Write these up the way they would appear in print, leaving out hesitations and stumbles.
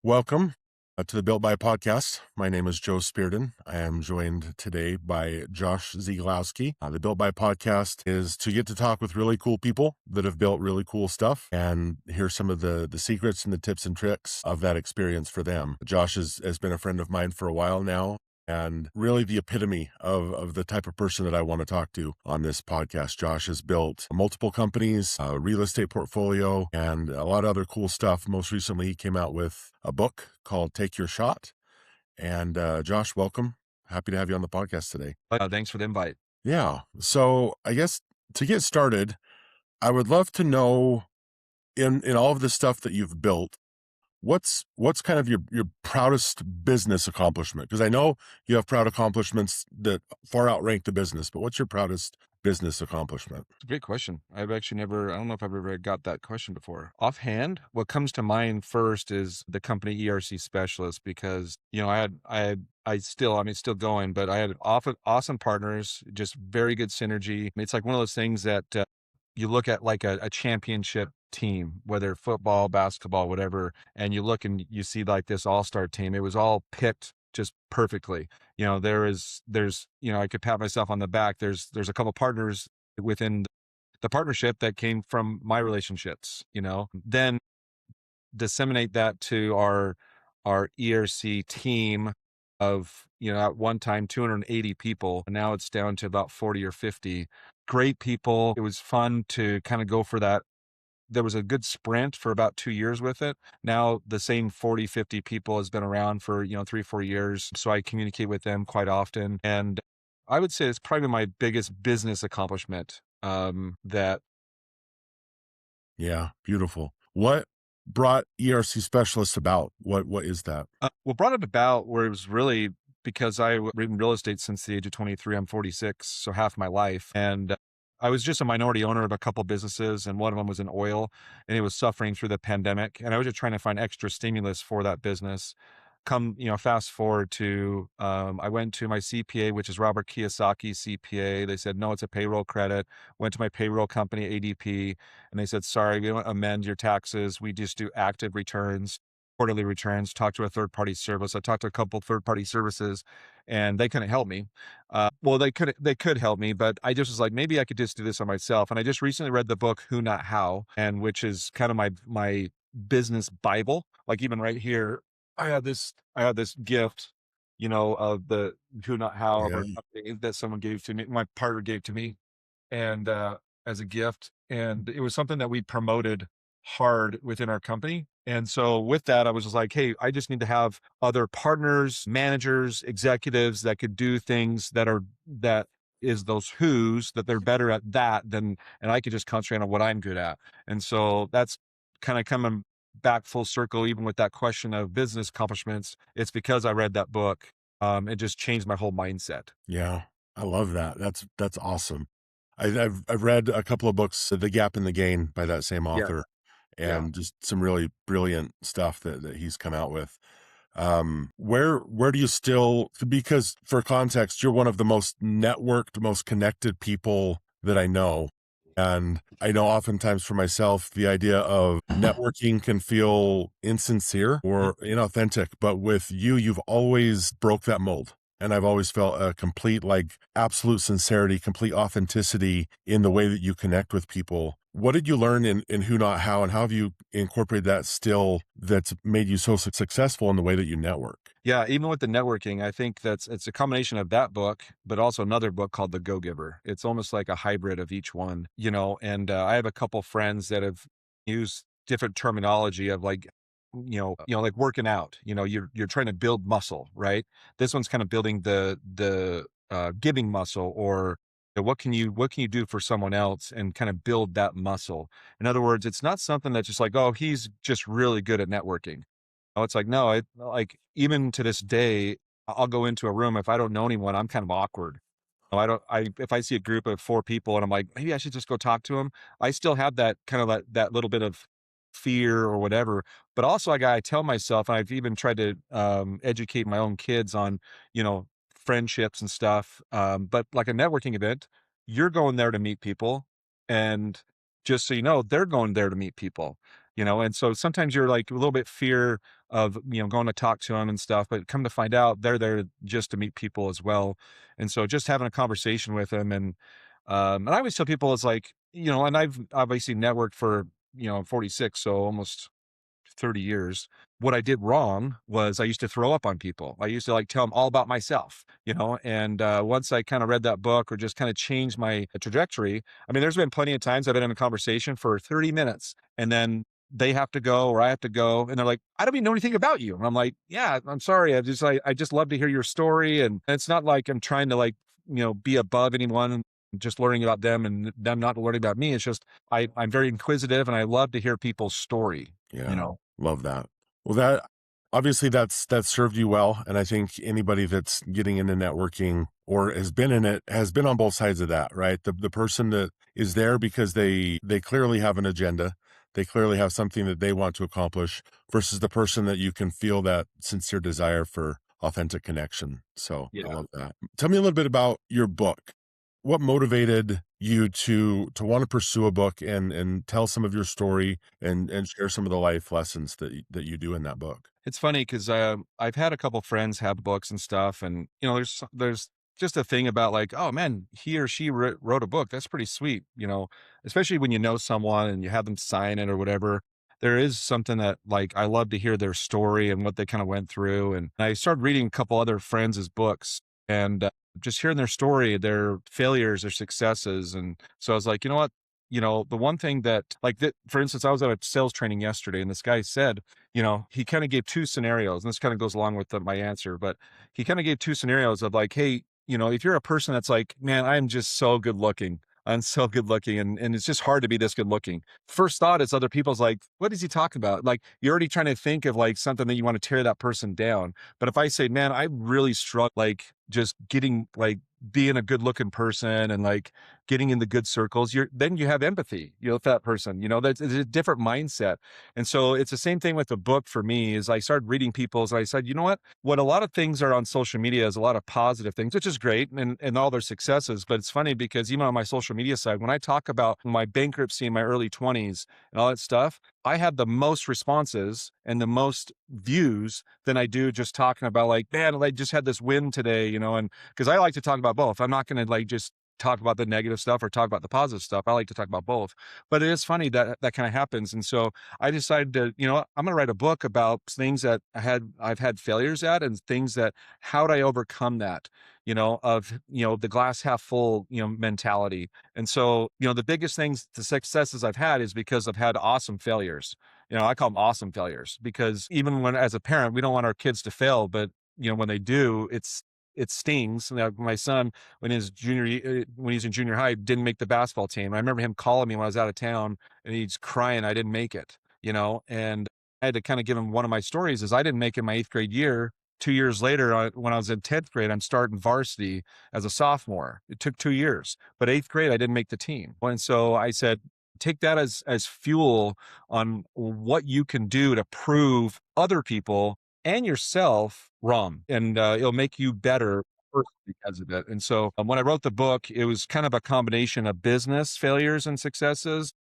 Welcome to the Built By podcast. My name is Joe Spearden. I am joined today by Josh Zieglowsky. The Built By podcast is to get to talk with really cool people that have built really cool stuff and hear some of the secrets and the tips and tricks of that experience for them. Josh has been a friend of mine for a while now, and really the epitome of the type of person that I want to talk to on this podcast. Josh has built multiple companies, a real estate portfolio, and a lot of other cool stuff. Most recently, he came out with a book called Take Your Shot. And Josh, welcome. Happy to have you on the podcast today. Thanks for the invite. Yeah. So I guess to get started, I would love to know in all of the stuff that you've built, what's kind of your proudest business accomplishment? Because I know you have proud accomplishments that far outrank the business, but what's your proudest business accomplishment? It's a great question. I don't know if I've ever got that question before. Offhand, what comes to mind first is the company ERC Specialist, because, still going, but I had awesome partners, just very good synergy. It's like one of those things that you look at like a championship team, whether football, basketball, whatever, and you look and you see like this all-star team. It was all picked just perfectly. There's, I could pat myself on the back. There's a couple partners within the partnership that came from my relationships, then disseminate that to our ERC team of, at one time 280 people. And now it's down to about 40 or 50. Great people. It was fun to kind of go for that. There was a good sprint for about 2 years with it. Now the same 40, 50 people has been around for, 3-4 years. So I communicate with them quite often. And I would say it's probably my biggest business accomplishment. Yeah, beautiful. What brought ERC Specialists about? What is that? What brought it about where it was really because I've been in real estate since the age of 23. I'm 46, so half my life. And I was just a minority owner of a couple businesses, and one of them was in oil, and it was suffering through the pandemic. And I was just trying to find extra stimulus for that business. Fast forward to, I went to my CPA, which is Robert Kiyosaki CPA. They said, no, it's a payroll credit. Went to my payroll company, ADP, and they said, sorry, we don't amend your taxes. We just do active returns, quarterly returns. Talked to a third-party service. I talked to a couple third-party services, and they couldn't help me. They could help me, but I just was like, maybe I could just do this on myself. And I just recently read the book Who Not How, and which is kind of my business Bible. Like even right here, I had this gift, of the Who Not How of our Yeah. company that someone gave to me, my partner gave to me, and as a gift. And it was something that we promoted hard within our company. And so with that, I was just like, hey, I just need to have other partners, managers, executives that could do things that is those who's that they're better at that than, and I could just concentrate on what I'm good at. And so that's kind of coming back full circle, even with that question of business accomplishments. It's because I read that book. It just changed my whole mindset. Yeah, I love that. That's awesome. I've read a couple of books, The Gap and the Gain by that same Yeah. author, Yeah. and just some really brilliant stuff that he's come out with. Where do you still, because for context, you're one of the most networked, most connected people that I know. And I know oftentimes for myself, the idea of networking can feel insincere or inauthentic, but with you, you've always broke that mold. And I've always felt a complete, like absolute sincerity, complete authenticity in the way that you connect with people. What did you learn in Who Not How, and how have you incorporated that still that's made you so successful in the way that you network? Yeah, even with the networking, I think it's a combination of that book, but also another book called The Go-Giver. It's almost like a hybrid of each one, and I have a couple friends that have used different terminology of like, like working out, you're trying to build muscle, right? This one's kind of building the giving muscle, or what can you do for someone else and kind of build that muscle. In other words, it's not something that's just like, oh, he's just really good at networking. Oh, it's like, no, like even to this day, I'll go into a room. If I don't know anyone, I'm kind of awkward. If I see a group of 4 people and I'm like, maybe I should just go talk to them. I still have that kind of that little bit of fear or whatever. But also I tell myself, and I've even tried to educate my own kids on, friendships and stuff. But like a networking event, you're going there to meet people. And just so you know, they're going there to meet people. and so sometimes you're like a little bit fear of, going to talk to them and stuff, but come to find out they're there just to meet people as well. And so just having a conversation with them and I always tell people it's like, and I've obviously networked for, I'm 46, so almost 30 years. What I did wrong was I used to throw up on people. I used to like tell them all about myself, and once I kind of read that book or just kind of changed my trajectory, I mean, there's been plenty of times I've been in a conversation for 30 minutes and then they have to go or I have to go and they're like, I don't even know anything about you. And I'm like, yeah, I'm sorry. I just love to hear your story. And it's not like I'm trying to like, be above anyone, just learning about them and them not learning about me. It's just, I'm very inquisitive and I love to hear people's story, you Yeah, know? love that. Well, that obviously that's served you well, and I think anybody that's getting into networking or has been in it has been on both sides of that, right? The person that is there because they clearly have an agenda, they clearly have something that they want to accomplish, versus the person that you can feel that sincere desire for authentic connection. So I Yeah. love that. Tell me a little bit about your book. What motivated you to want to pursue a book and tell some of your story and share some of the life lessons that you do in that book? It's funny because I've had a couple friends have books and stuff, and there's just a thing about like, oh man, he or she wrote a book. That's pretty sweet, especially when you know someone and you have them sign it or whatever. There is something that like I love to hear their story and what they kind of went through. And I started reading a couple other friends' books and just hearing their story, their failures, their successes, and so I was like, you know what. The one thing that, like, that, for instance, I was at a sales training yesterday, and this guy said, he kind of gave two scenarios, and this kind of goes along with my answer, but he kind of gave two scenarios of like, hey, if you're a person that's like, man, I'm just so good looking. I'm so good looking, and it's just hard to be this good looking. First thought is other people's like, what is he talking about? Like, you're already trying to think of like something that you want to tear that person down. But if I say, man, I really struggle like just getting like being a good looking person and like getting in the good circles, then you have empathy, with that person, that's it's a different mindset. And so it's the same thing with the book for me is I started reading people's, and I said, you know what a lot of things are on social media is a lot of positive things, which is great and all their successes. But it's funny because even on my social media side, when I talk about my bankruptcy in my early 20s and all that stuff, I had the most responses and the most views than I do just talking about like, man, I just had this win today, and because I like to talk about both. I'm not going to like just talk about the negative stuff or talk about the positive stuff. I like to talk about both. But it is funny that that kind of happens. And so I decided to, I'm going to write a book about things that I've had failures at and things that, how would I overcome that, of, the glass half full, mentality. And so, the biggest things, the successes I've had is because I've had awesome failures. I call them awesome failures because even when, as a parent, we don't want our kids to fail, but when they do, it stings. Now, my son, when he's in junior high, didn't make the basketball team. I remember him calling me when I was out of town, and he's crying, I didn't make it. And I had to kind of give him one of my stories is I didn't make it my 8th grade year. 2 years later, when I was in 10th grade, I'm starting varsity as a sophomore. It took 2 years, but 8th grade, I didn't make the team. And so I said, take that as fuel on what you can do to prove other people and yourself wrong. And it'll make you better because of it. And so when I wrote the book, it was kind of a combination of business failures and successes,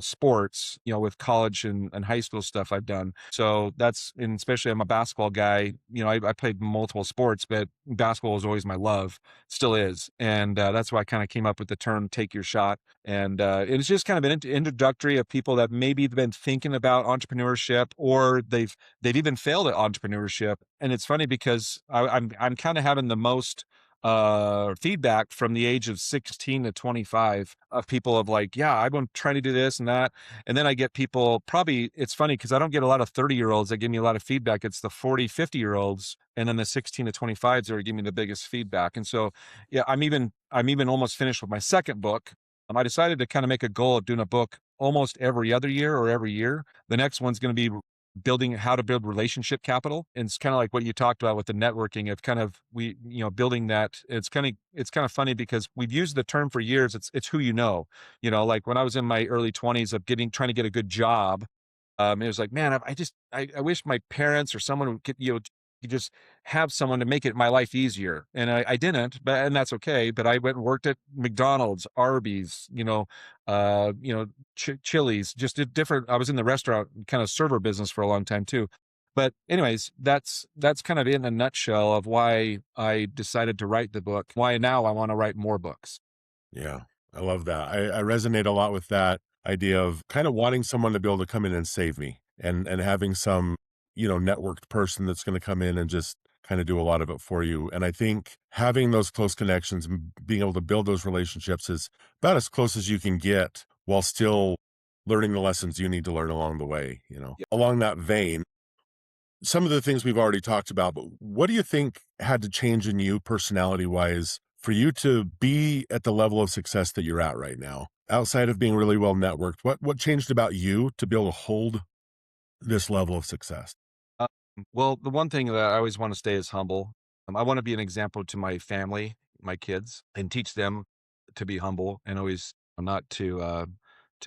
sports, with college and high school stuff I've done. So and especially I'm a basketball guy, I played multiple sports, but basketball was always my love, still is. And that's why I kind of came up with the term take your shot. And it's just kind of an introductory of people that maybe have been thinking about entrepreneurship or they've even failed at entrepreneurship. And it's funny because I'm kind of having the most feedback from the age of 16 to 25 of people of like, yeah, I've been trying to do this and that. And then I get people probably, it's funny because I don't get a lot of 30-year-olds that give me a lot of feedback. It's the 40, 50-year-olds. And then the 16 to 25s that are giving me the biggest feedback. And so, yeah, I'm even almost finished with my second book. I decided to kind of make a goal of doing a book almost every other year or every year. The next one's going to be building how to build relationship capital. And it's kind of like what you talked about with the networking of kind of building that. It's kind of funny because we've used the term for years. It's who, like when I was in my early 20s of trying to get a good job. It was like, man, I wish my parents or someone would give could just have someone to make it my life easier. And I didn't, but and that's okay. But I went and worked at McDonald's, Arby's, Chili's, just did different. I was in the restaurant kind of server business for a long time too. But anyways, that's kind of in a nutshell of why I decided to write the book, why now I want to write more books. Yeah, I love that. I resonate a lot with that idea of kind of wanting someone to be able to come in and save me, and having some, networked person that's going to come in and just kind of do a lot of it for you. And I think having those close connections and being able to build those relationships is about as close as you can get while still learning the lessons you need to learn along the way. Yeah. Along that vein, some of the things we've already talked about, but what do you think had to change in you personality wise for you to be at the level of success that you're at right now? Outside of being really well networked, what changed about you to be able to hold this level of success? Uh, well, the one thing that I always want to stay is humble. I want to be an example to my family, my kids, and teach them to be humble and always not to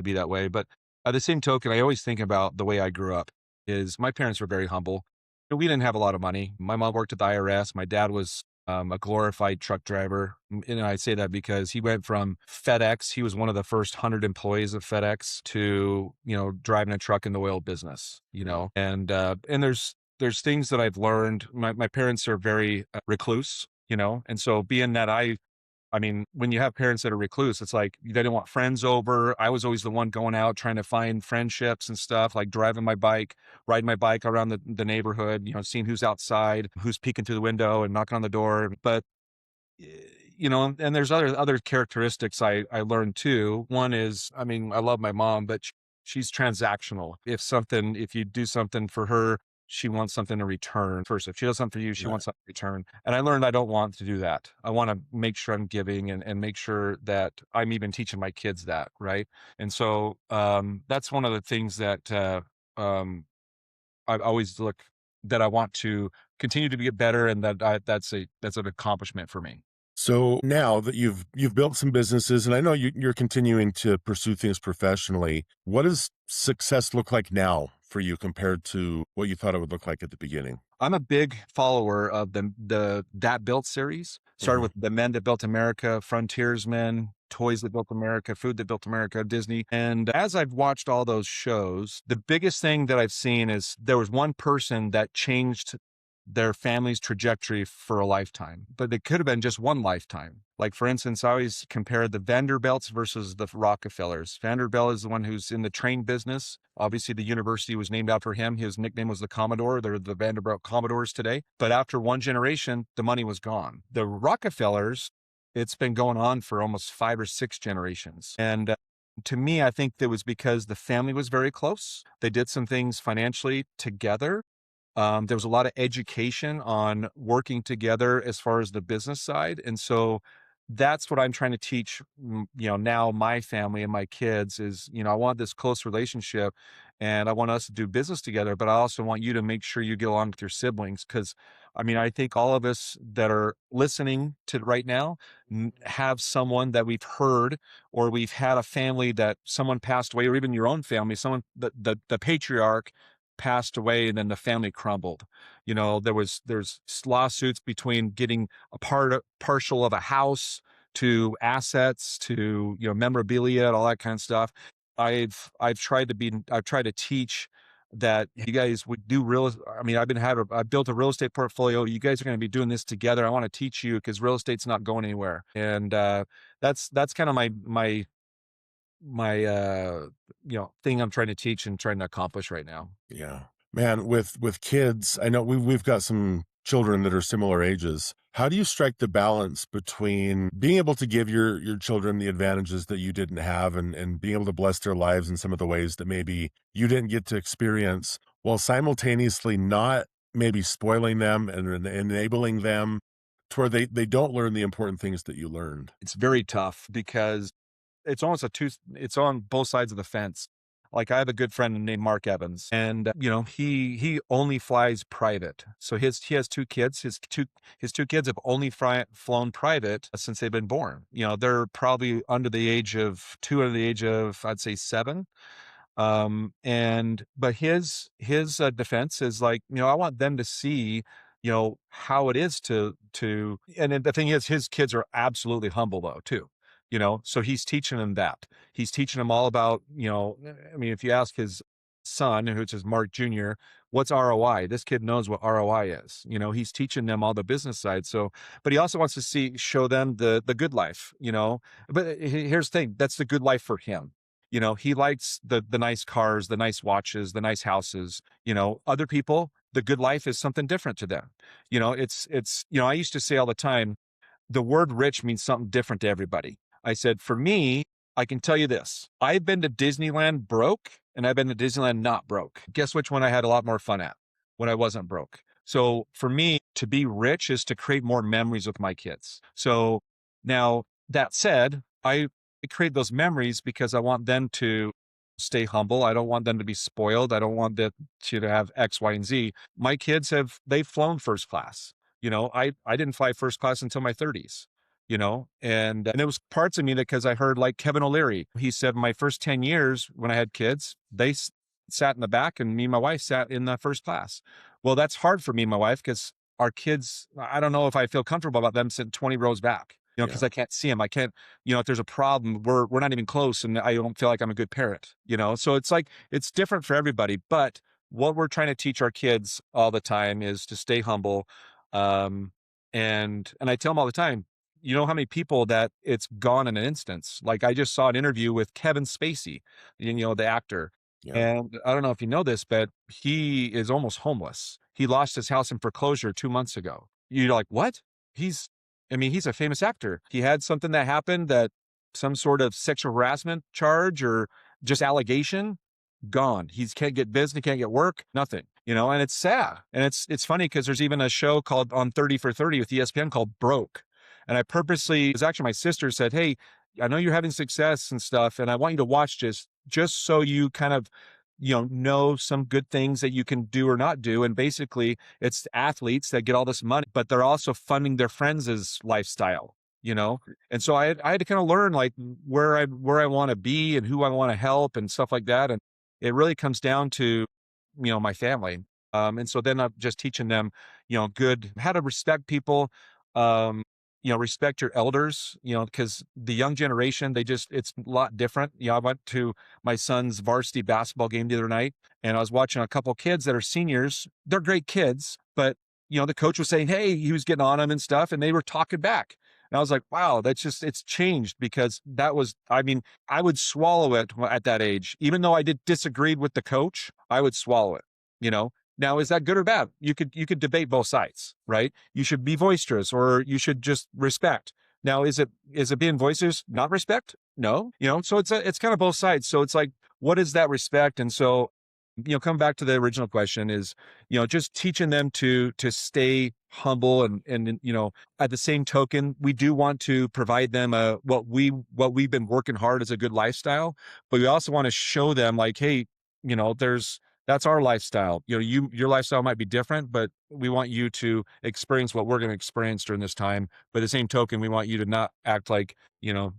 be that way. But at the same token, I always think about the way I grew up. Is my parents were very humble. We didn't have a lot of money. My mom worked at the IRS. My dad was a glorified truck driver. And I say that because he went from FedEx. He was one of the first 100 employees of FedEx to, driving a truck in the oil business. And there's things that I've learned. My parents are very recluse. And so being that I mean, when you have parents that are recluse, it's like they don't want friends over. I was always the one going out trying to find friendships and stuff, like riding my bike around the neighborhood, seeing who's outside, who's peeking through the window and knocking on the door. But and there's other characteristics I learned too. One is, I mean, I love my mom, but she's transactional. If you do something for her, she wants something in return first. If she does something for you, she Yeah. wants something in return. And I learned I don't want to do that. I want to make sure I'm giving and make sure that I'm even teaching my kids that, right? And so that's one of the things that um, I always look that I want to continue to get better, and that's an accomplishment for me. So now that you've built some businesses, and I know you're continuing to pursue things professionally, what does success look like now for you compared to what you thought it would look like at the beginning? I'm a big follower of the That Built series. Started Mhm. with The Men That Built America, Frontiersmen, Toys That Built America, Food That Built America, Disney. And as I've watched all those shows, the biggest thing that I've seen is there was one person that changed their family's trajectory for a lifetime, but it could have been just one lifetime. Like, for instance, I always compare the Vanderbilts versus the Rockefellers. Vanderbilt is the one who's in the train business. Obviously, the university was named after him. His nickname was the Commodore. They're the Vanderbilt Commodores today. But after one generation, the money was gone. The Rockefellers, it's been going on for almost 5 or 6 generations. And to me, I think it was because the family was very close. They did some things financially together. There was a lot of education on working together as far as the business side. And so that's what I'm trying to teach, now my family and my kids is, I want this close relationship and I want us to do business together, but I also want you to make sure you get along with your siblings. Cause I mean, I think all of us that are listening to right now have someone that we've heard, or we've had a family that someone passed away, or even your own family, someone, the patriarch passed away and then the family crumbled. There's lawsuits between getting partial of a house to assets to, memorabilia and all that kind of stuff. I've tried to teach that you guys would do I mean, I've built a real estate portfolio. You guys are going to be doing this together. I want to teach you because real estate's not going anywhere. And that's kind of my thing I'm trying to teach and trying to accomplish right now. Yeah. Man, with kids, I know we've got some children that are similar ages. How do you strike the balance between being able to give your children the advantages that you didn't have, and being able to bless their lives in some of the ways that maybe you didn't get to experience, while simultaneously not maybe spoiling them and enabling them to where they don't learn the important things that you learned? It's very tough because it's on both sides of the fence. Like, I have a good friend named Mark Evans, and he only flies private. So he has 2 kids. His two kids have only flown private since they've been born. They're probably under the age of 2, under the age of, I'd say, 7. But his defense is like, I want them to see how it is and then the thing is, his kids are absolutely humble though, too. So he's teaching them that. He's teaching them all about, I mean, if you ask his son, which is Mark Jr., what's ROI? This kid knows what ROI is. He's teaching them all the business side. So, but he also wants to show them the good life, But here's the thing, that's the good life for him. He likes the nice cars, the nice watches, the nice houses. Other people, the good life is something different to them. I used to say all the time, the word rich means something different to everybody. I said, for me, I can tell you this. I've been to Disneyland broke and I've been to Disneyland not broke. Guess which one I had a lot more fun at when I wasn't broke. So for me, to be rich is to create more memories with my kids. So now that said, I create those memories because I want them to stay humble. I don't want them to be spoiled. I don't want them to have X, Y, and Z. My kids they've flown first class. I didn't fly first class until my 30s, and it was parts of me that, because I heard like Kevin O'Leary, he said my first 10 years when I had kids, they sat in the back and me and my wife sat in the first class. Well, that's hard for me and my wife because our kids, I don't know if I feel comfortable about them sitting 20 rows back, because I can't see them. I can't, if there's a problem, we're not even close and I don't feel like I'm a good parent, So it's like, it's different for everybody, but what we're trying to teach our kids all the time is to stay humble. And I tell them all the time, how many people that it's gone in an instance. Like I just saw an interview with Kevin Spacey, the actor. Yeah. And I don't know if you know this, but he is almost homeless. He lost his house in foreclosure 2 months ago. You're like, what? He's a famous actor. He had something that happened, that some sort of sexual harassment charge or just allegation, gone. He can't get business, he can't get work, nothing, and it's sad. And it's funny because there's even a show called on 30 for 30 with ESPN called Broke. And I purposely, it was actually my sister said, hey, I know you're having success and stuff, and I want you to watch just so you kind of, know some good things that you can do or not do. And basically it's athletes that get all this money, but they're also funding their friends' lifestyle, and so I had to kind of learn like where I want to be and who I want to help and stuff like that. And it really comes down to, my family. And so then I'm just teaching them, how to respect people, respect your elders, because the young generation, it's a lot different. I went to my son's varsity basketball game the other night and I was watching a couple kids that are seniors. They're great kids, but the coach was saying, hey, he was getting on them and stuff, and they were talking back. And I was like, wow, it's changed, because I would swallow it at that age. Even though I disagreed with the coach, I would swallow it, Now, is that good or bad? You could debate both sides, right? You should be boisterous or you should just respect. Now, is it being boisterous, not respect? No, so it's kind of both sides. So it's like, what is that respect? And so, come back to the original question is, just teaching them to stay humble and at the same token, we do want to provide them what we've been working hard as a good lifestyle, but we also want to show them like, hey, that's our lifestyle. Your lifestyle might be different, but we want you to experience what we're going to experience during this time. But at the same token, we want you to not act like,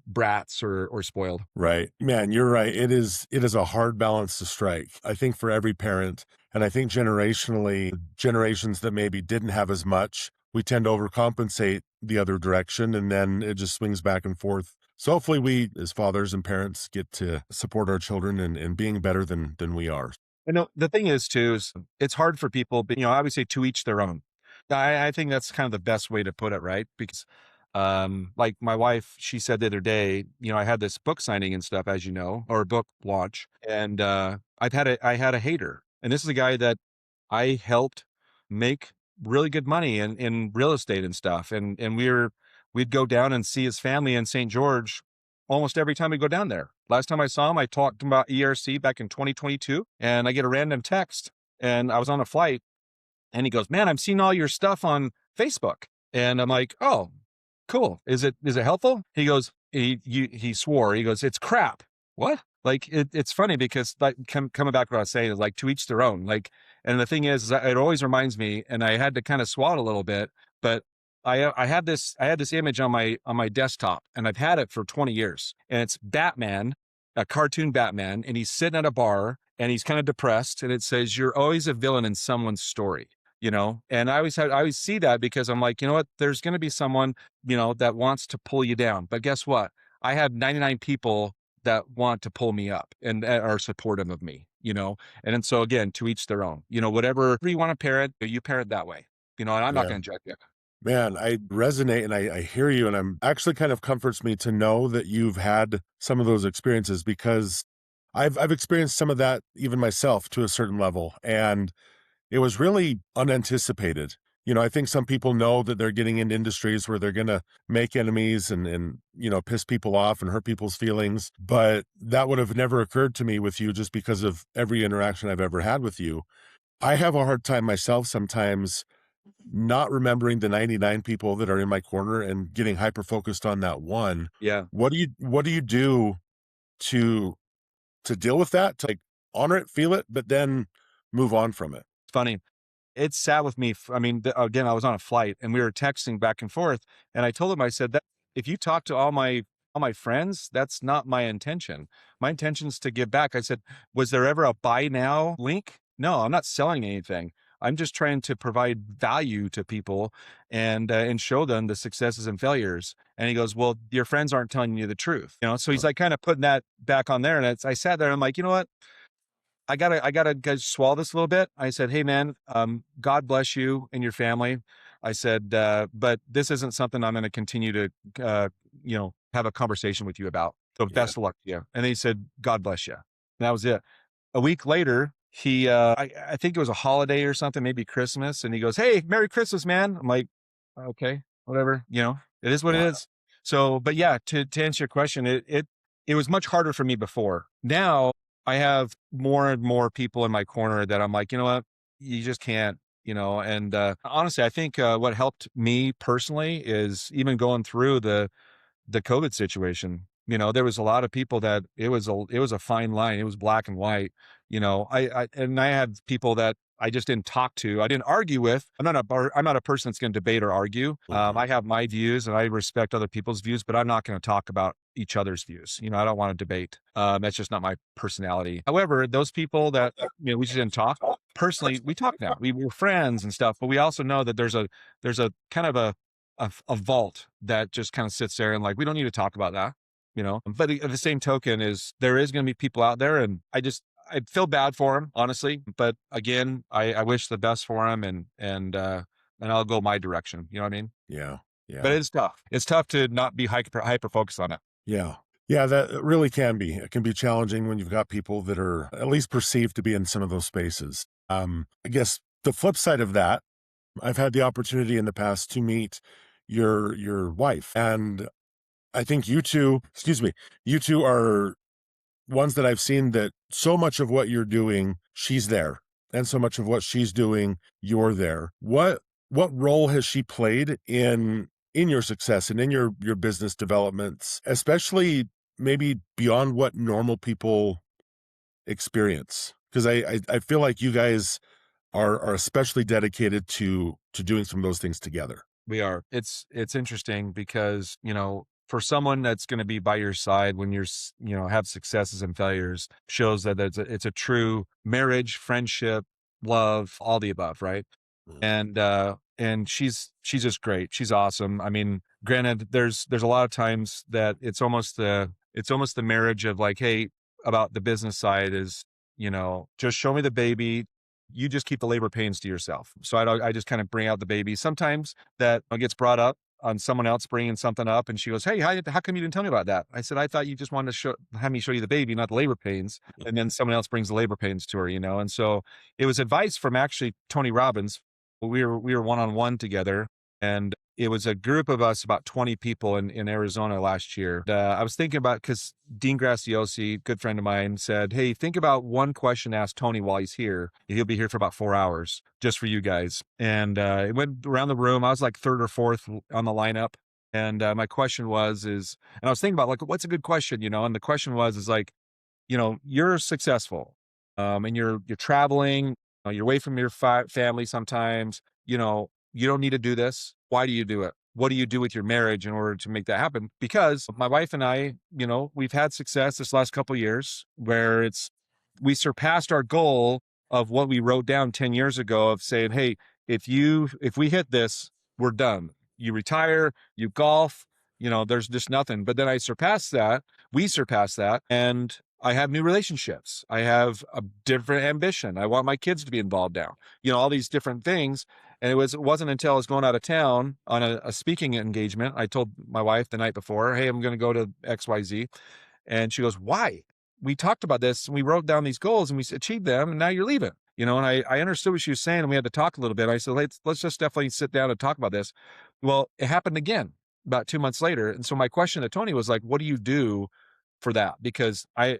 brats or spoiled. Right. Man, you're right. It is a hard balance to strike, I think, for every parent. And I think generationally, generations that maybe didn't have as much, we tend to overcompensate the other direction, and then it just swings back and forth. So hopefully we, as fathers and parents, get to support our children in being better than we are. The thing is too, is it's hard for people, but obviously to each their own. I think that's kind of the best way to put it, right? Because like my wife, she said the other day, I had this book signing and stuff, as you know, or book launch. And I had a hater. And this is a guy that I helped make really good money in real estate and stuff. And we'd go down and see his family in St. George almost every time we go down there. Last time I saw him, I talked about ERC back in 2022, and I get a random text, and I was on a flight, and he goes, man, I'm seeing all your stuff on Facebook. And I'm like, oh, cool. Is it helpful? He goes, he swore, he goes, it's crap. What? Like, it's funny because like coming back to what I was saying is like to each their own. Like, and the thing is it always reminds me, and I had to kind of swallow it a little bit, but I had this image on my desktop, and I've had it for 20 years, and it's Batman, a cartoon Batman, and he's sitting at a bar and he's kind of depressed, and it says, you're always a villain in someone's story. And I always see that because I'm like, you know what, there's going to be someone, that wants to pull you down. But guess what? I have 99 people that want to pull me up and are supportive of me, and then so again, to each their own, whatever you want to parent, you parent that way, and I'm not Yeah. going to judge you. Man, I resonate and I hear you. And I'm actually kind of comforts me to know that you've had some of those experiences because I've experienced some of that even myself to a certain level. And it was really unanticipated. I think some people know that they're getting into industries where they're going to make enemies and piss people off and hurt people's feelings. But that would have never occurred to me with you just because of every interaction I've ever had with you. I have a hard time myself sometimes not remembering the 99 people that are in my corner and getting hyper focused on that one. Yeah. What do you do to deal with that? To like honor it, feel it, but then move on from it. It's funny. It sat with me. I mean, again, I was on a flight and we were texting back and forth. And I told him, I said that if you talk to all my friends, that's not my intention. My intention is to give back. I said, was there ever a buy now link? No, I'm not selling anything. I'm just trying to provide value to people and show them the successes and failures. And he goes, well, your friends aren't telling you the truth. So he's like kind of putting that back on there. And I sat there and I'm like, you know what? I gotta just swallow this a little bit. I said, hey man, God bless you and your family. I said, but this isn't something I'm going to continue to, have a conversation with you about. So Yeah. best of luck to you. And he said, God bless you. And that was it. A week later, I think it was a holiday or something, maybe Christmas. And he goes, hey, Merry Christmas, man. I'm like, okay, whatever, it is what it Wow. is. So, but yeah, to answer your question, it was much harder for me before. Now I have more and more people in my corner that I'm like, you know what, you just can't, and honestly, I think what helped me personally is even going through the COVID situation. There was a lot of people that it was a fine line. It was black and white. I had people that I just didn't talk to. I didn't argue with. I'm not a person that's going to debate or argue. Mhm. I have my views and I respect other people's views, but I'm not going to talk about each other's views. I don't want to debate. That's just not my personality. However, those people that we just didn't talk. Personally, we talk now. We were friends and stuff, but we also know that there's a kind of a vault that just kind of sits there and like, we don't need to talk about that. But at the same token is there is going to be people out there and I feel bad for him, honestly. But again, I wish the best for him and I'll go my direction. You know what I mean? Yeah. But Yeah. it's tough. It's tough to not be hyper focused on it. Yeah. Yeah, that it really can be. It can be challenging when you've got people that are at least perceived to be in some of those spaces. I guess the flip side of that, I've had the opportunity in the past to meet your wife, and I think you two are ones that I've seen that so much of what you're doing, she's there, and so much of what she's doing, you're there. What role has she played in your success and in your business developments, especially maybe beyond what normal people experience? Because I feel like you guys are especially dedicated to doing some of those things together. We are. It's interesting because, for someone that's going to be by your side when have successes and failures shows that it's a true marriage, friendship, love, all the above, right? Mm. And she's just great. She's awesome. I mean, granted, there's a lot of times that it's almost the marriage of like, hey, about the business side is, just show me the baby. You just keep the labor pains to yourself. So I just kind of bring out the baby. Sometimes that gets brought up on someone else bringing something up, and she goes, "Hey, how come you didn't tell me about that?" I said, "I thought you just wanted to have me show you the baby, not the labor pains." And then someone else brings the labor pains to her, And so it was advice from actually Tony Robbins. We were one on one together, and it was a group of us, about 20 people in Arizona last year. I was thinking about because Dean Graciosi, good friend of mine, said, "Hey, think about one question to ask Tony while he's here. He'll be here for about 4 hours just for you guys." And it went around the room. I was like third or fourth on the lineup. And my question and I was thinking about like, what's a good question, And the question is like, you're successful, and you're traveling, you're away from your family sometimes, you don't need to do this. Why do you do it? What do you do with your marriage in order to make that happen? Because my wife and I, we've had success this last couple of years where we surpassed our goal of what we wrote down 10 years ago of saying, hey, if we hit this, we're done. You retire, you golf, there's just nothing. But then we surpass that, and I have new relationships. I have a different ambition. I want my kids to be involved now, all these different things. And it wasn't until I was going out of town on a speaking engagement. I told my wife the night before, hey, I'm going to go to XYZ. And she goes, why? We talked about this and we wrote down these goals and we achieved them, and now you're leaving. And I understood what she was saying, and we had to talk a little bit. I said, let's just definitely sit down and talk about this. Well, it happened again about 2 months later. And so my question to Tony was like, what do you do for that? Because I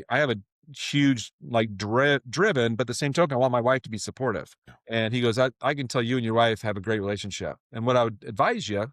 have a huge, like, driven, but at the same token, I want my wife to be supportive. And he goes, I can tell you and your wife have a great relationship. And what I would advise you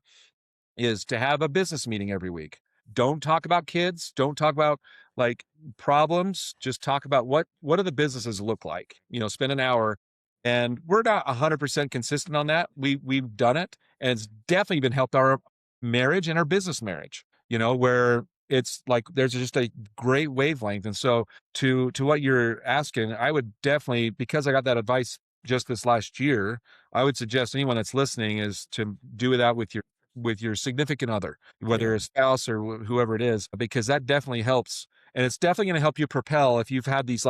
is to have a business meeting every week. Don't talk about kids. Don't talk about like problems. Just talk about what do the businesses look like. Spend an hour, and we're not 100% consistent on that. We've done it, and it's definitely been helped our marriage and our business marriage. Where it's like there's just a great wavelength. And so to what you're asking, I would definitely, because I got that advice just this last year, I would suggest anyone that's listening is to do that with your significant other, whether a spouse or whoever it is, because that definitely helps. And it's definitely going to help you propel if you've had these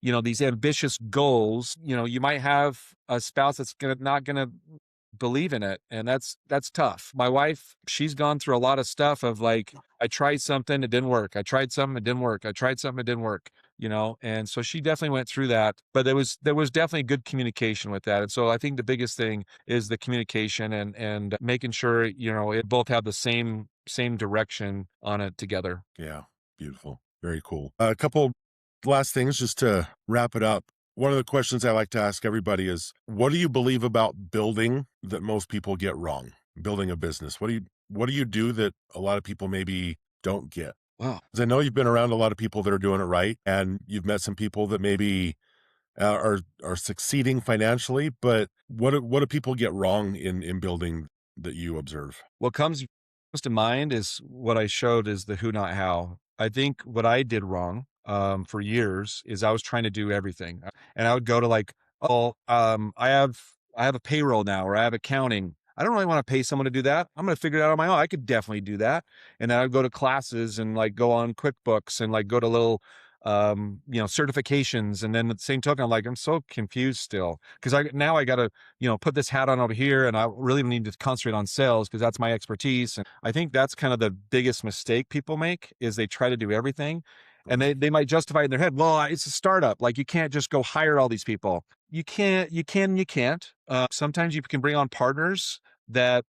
these ambitious goals. You might have a spouse that's not going to believe in it. And that's tough. My wife, she's gone through a lot of stuff of like, I tried something, it didn't work. I tried something, it didn't work. I tried something, it didn't work, And so she definitely went through that, but there was definitely good communication with that. And so I think the biggest thing is the communication and making sure, it both have the same direction on it together. Yeah. Beautiful. Very cool. A couple last things just to wrap it up. One of the questions I like to ask everybody is, what do you believe about building that most people get wrong? Building a business. What do you do that a lot of people maybe don't get? Wow. Because I know you've been around a lot of people that are doing it right, and you've met some people that maybe are succeeding financially. But what do people get wrong in building that you observe? What comes to mind is what I showed is the who, not how. I think what I did wrong for years is I was trying to do everything, and I would go to like, I have a payroll now, or I have accounting. I don't really want to pay someone to do that. I'm going to figure it out on my own. I could definitely do that. And then I'd go to classes and like go on QuickBooks and like go to little certifications. And then at the same token, I'm like, I'm so confused still, because I got to, put this hat on over here, and I really need to concentrate on sales because that's my expertise. And I think that's kind of the biggest mistake people make, is they try to do everything. And they might justify in their head, well, it's a startup. Like, you can't just go hire all these people. You can't. Sometimes you can bring on partners that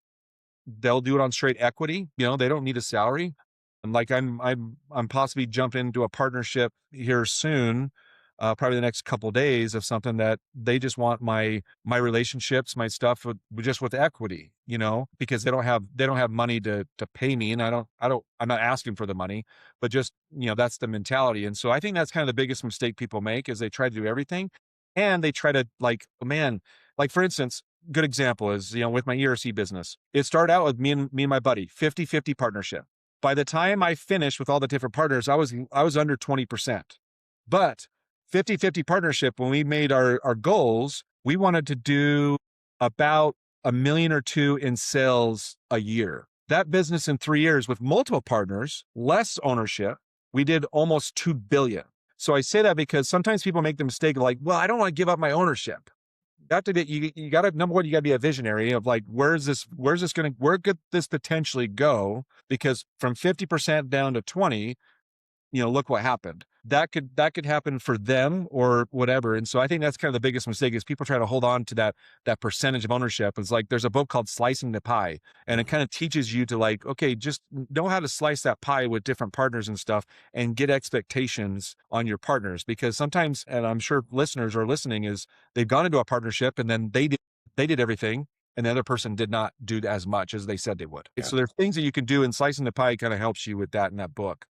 they'll do it on straight equity. They don't need a salary. And like I'm possibly jumping into a partnership here soon, probably the next couple of days, of something that they just want my relationships, my stuff with equity, because they don't have money to pay me, and I'm not asking for the money, but just, that's the mentality. And so I think that's kind of the biggest mistake people make, is they try to do everything, and they try to like, oh man, like for instance, good example is, with my ERC business, it started out with me and my buddy, 50-50 partnership. By the time I finished with all the different partners, I was under 20%. But 50-50 partnership, when we made our goals, we wanted to do about $1 million or $2 million in sales a year. That business in 3 years with multiple partners, less ownership, we did almost $2 billion. So I say that because sometimes people make the mistake of like, well, I don't want to give up my ownership. You got to, number one, you got to be a visionary of like, where could this potentially go? Because from 50% down to 20, look what happened. That could happen for them or whatever. And so I think that's kind of the biggest mistake, is people try to hold on to that percentage of ownership. It's like, there's a book called Slicing the Pie, and it kind of teaches you to like, okay, just know how to slice that pie with different partners and stuff, and get expectations on your partners. Because sometimes, and I'm sure listeners are listening, is they've gone into a partnership and then they did everything, and the other person did not do as much as they said they would. Yeah. So there's things that you can do, and Slicing the Pie kind of helps you with that in that book.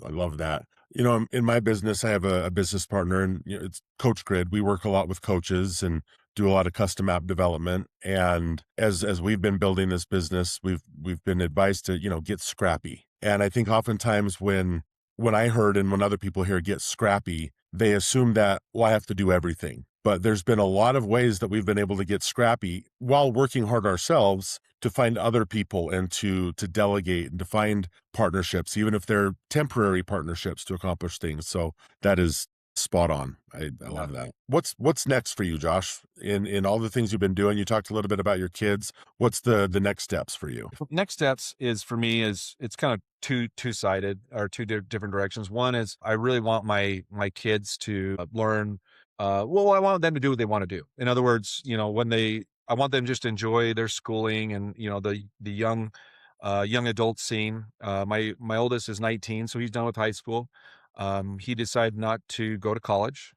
I love that. In my business, I have a business partner, and it's Coach Grid. We work a lot with coaches and do a lot of custom app development. And as we've been building this business, we've been advised to, get scrappy. And I think oftentimes when I heard, and when other people hear get scrappy, they assume that, well, I have to do everything. but there's been a lot of ways that we've been able to get scrappy while working hard ourselves to find other people and to delegate and to find partnerships, even if they're temporary partnerships to accomplish things. So that is spot on. I Yeah. love that. What's next for you, Josh? In all the things you've been doing, you talked a little bit about your kids. What's the next steps for you? Next steps is for me is it's kind of two-sided or different directions. One is I really want my kids to learn well, I want them to do what they want to do. In other words, I want them just to enjoy their schooling and the young adult scene. My oldest is 19, so he's done with high school. He decided not to go to college,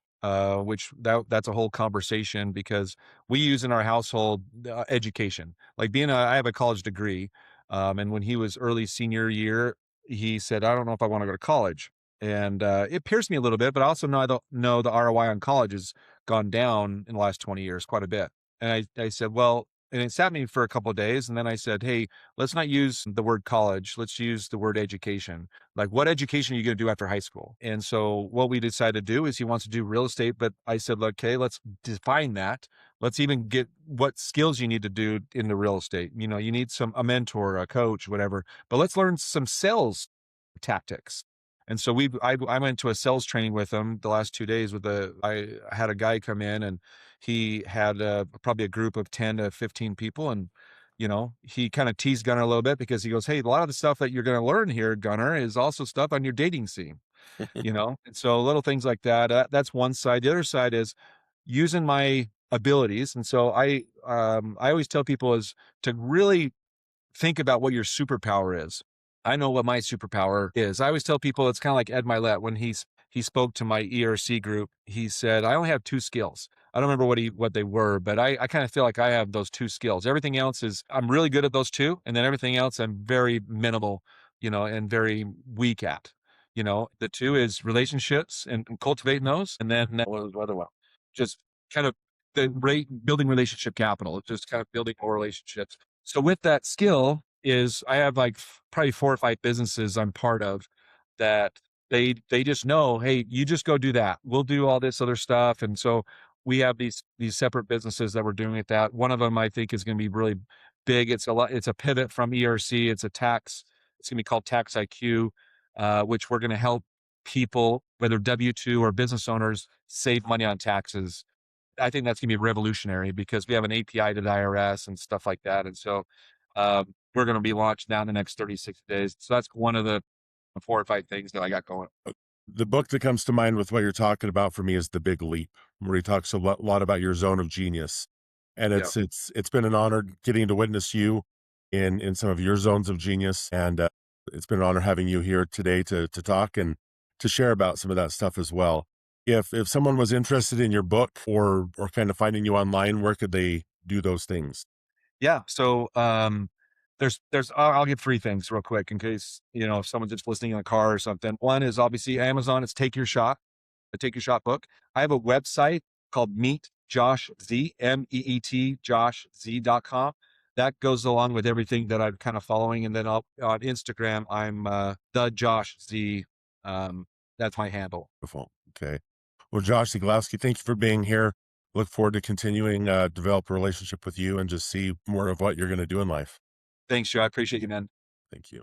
which that's a whole conversation because we use in our household education. Like I have a college degree, and when he was early senior year, he said, "I don't know if I want to go to college." And it pierced me a little bit, but I also know I don't know the ROI on college has gone down in the last 20 years quite a bit. And I said, well, and it sat me for a couple of days, and then I said, hey, let's not use the word college. Let's use the word education. Like, what education are you going to do after high school? And so what we decided to do is he wants to do real estate, but I said, okay, let's define that. Let's even get what skills you need to do in the real estate. You need a mentor, a coach, whatever, but let's learn some sales tactics. And so I went to a sales training with him the last 2 days I had a guy come in and he had probably a group of 10 to 15 people. And, he kind of teased Gunner a little bit because he goes, hey, a lot of the stuff that you're going to learn here, Gunner, is also stuff on your dating scene, And so little things like that, that's one side. The other side is using my abilities. And so I always tell people is to really think about what your superpower is. I know what my superpower is. I always tell people it's kind of like Ed Milet when he spoke to my ERC group. He said, I only have two skills. I don't remember what they were, but I kind of feel like I have those two skills. Everything else is I'm really good at those two, and then everything else I'm very minimal, and very weak at. The two is relationships and cultivating those, and then what was the other one? Just kind of building relationship capital, just kind of building more relationships. So with that skill is I have like probably 4 or 5 businesses I'm part of that they just know, hey, you just go do that. We'll do all this other stuff. And so we have these separate businesses that we're doing at that. One of them I think is going to be really big. It's a pivot from ERC. It's going to be called Tax IQ, which we're going to help people, whether W-2 or business owners, save money on taxes. I think that's going to be revolutionary because we have an API to the IRS and stuff like that. And so we're going to be launched now in the next 36 days. So that's one of the 4 or 5 things that I got going. The book that comes to mind with what you're talking about for me is The Big Leap, where he talks a lot about your zone of genius. And Yeah. it's been an honor getting to witness you in some of your zones of genius. And it's been an honor having you here today to talk and to share about some of that stuff as well. If someone was interested in your book or kind of finding you online, where could they do those things? Yeah. So I'll give 3 things real quick in case, if someone's just listening in a car or something. One is obviously Amazon. It's Take Your Shot, the Take Your Shot book. I have a website called Meet Josh Z, MEET JoshZ.com. That goes along with everything that I'm kind of following. And then on Instagram, I'm the Josh Z. That's my handle. Wonderful. Okay. Well, Josh Zieglowsky, thank you for being here. Look forward to continuing develop a relationship with you and just see more of what you're going to do in life. Thanks, Joe. I appreciate you, man. Thank you.